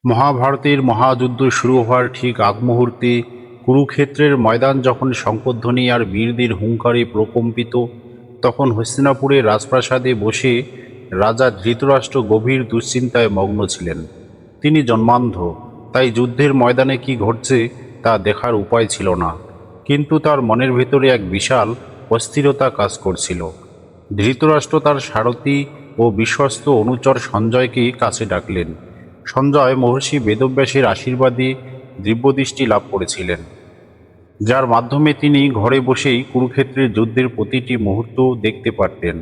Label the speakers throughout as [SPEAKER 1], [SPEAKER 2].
[SPEAKER 1] মহাভারতের মহাযুদ্ধ শুরু হওয়ার ঠিক আগ মুহূর্তে কুরুক্ষেত্রের ময়দান যখন শঙ্খধ্বনি আর বীরদের হুঙ্কারে প্রকম্পিত, তখন হস্তিনাপুরের রাজপ্রাসাদে বসে রাজা ধৃতরাষ্ট্র গভীর দুশ্চিন্তায় মগ্ন ছিলেন। তিনি জন্মান্ধ, তাই যুদ্ধের ময়দানে কি ঘটছে তা দেখার উপায় ছিল না, কিন্তু তার মনের ভেতরে এক বিশাল অস্থিরতা কাজ করছিল। ধৃতরাষ্ট্র তার সারথি ও বিশ্বস্ত অনুচর সঞ্জয়কে কাছে ডাকলেন। সঞ্জয় মহর্ষি বেদব্যাসের আশীর্বাদে দিব্যদৃষ্টি লাভ করেছিলেন, যার মাধ্যমে তিনি ঘরে বসেই কুরুক্ষেত্রের যুদ্ধের প্রতিটি মুহূর্ত দেখতে পারতেন।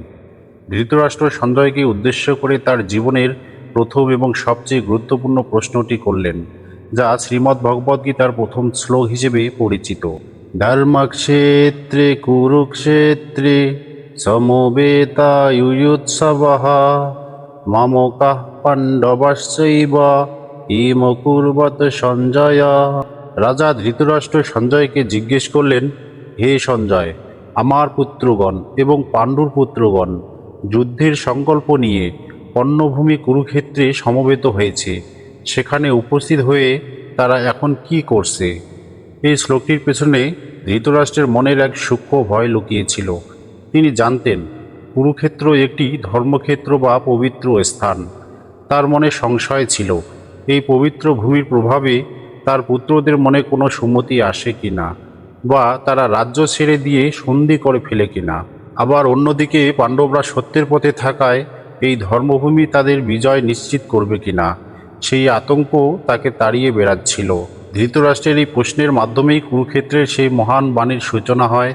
[SPEAKER 1] ধৃতরাষ্ট্র সঞ্জয়কে উদ্দেশ্য করে তার জীবনের প্রথম এবং সবচেয়ে গুরুত্বপূর্ণ প্রশ্নটি করলেন, যা শ্রীমদ্ ভগবদ্গীতার প্রথম শ্লোক হিসেবে পরিচিত। ধর্মক্ষেত্রে কুরুক্ষেত্রে সমবেতায়ুৎসবঃ মামকাঃ পাণ্ডবশ্চৈব কিম কুর্বত সঞ্জয়। রাজা ধৃতরাষ্ট্র সঞ্জয়কে জিজ্ঞেস করলেন, হে সঞ্জয়, আমার পুত্রগণ এবং পাণ্ডুর পুত্রগণ যুদ্ধের সংকল্প নিয়ে পণ্যভূমি কুরুক্ষেত্রে সমবেত হয়েছে। সেখানে উপস্থিত হয়ে তারা এখন কি করছে? এই শ্লোকটির পেছনে ধৃতরাষ্ট্রের মনের এক সূক্ষ্ম ভয় লুকিয়েছিল। তিনি জানতেন কুরুক্ষেত্র একটি ধর্মক্ষেত্র বা পবিত্র স্থান। তার মনে সংশয় ছিল, এই পবিত্র ভূমির প্রভাবে তার পুত্রদের মনে কোনো সুমতি আসে কিনা, বা তারা রাজ্য ছেড়ে দিয়ে সন্ধি করে ফেলে কিনা। আবার অন্যদিকে পাণ্ডবরা সত্যের পথে থাকায় এই ধর্মভূমি তাদের বিজয় নিশ্চিত করবে কিনা, সেই আতঙ্ক তাকে তাড়িয়ে বেড়াচ্ছিল। ধৃতরাষ্ট্রের এই প্রশ্নের মাধ্যমেই কুরুক্ষেত্রের সেই মহান বাণীর সূচনা হয়,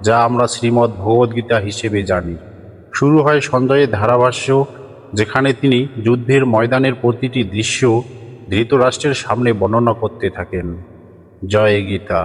[SPEAKER 1] যা আমরা শ্রীমদ্ ভগবদ্গীতা হিসেবে জানি। শুরু হয় সঞ্জয়ের ধারাভাষ্য, যেখানে তিনি যুদ্ধের ময়দানের প্রতিটি দৃশ্য ধৃতরাষ্ট্রের সামনে বর্ণনা করতে থাকেন। জয় গীতা।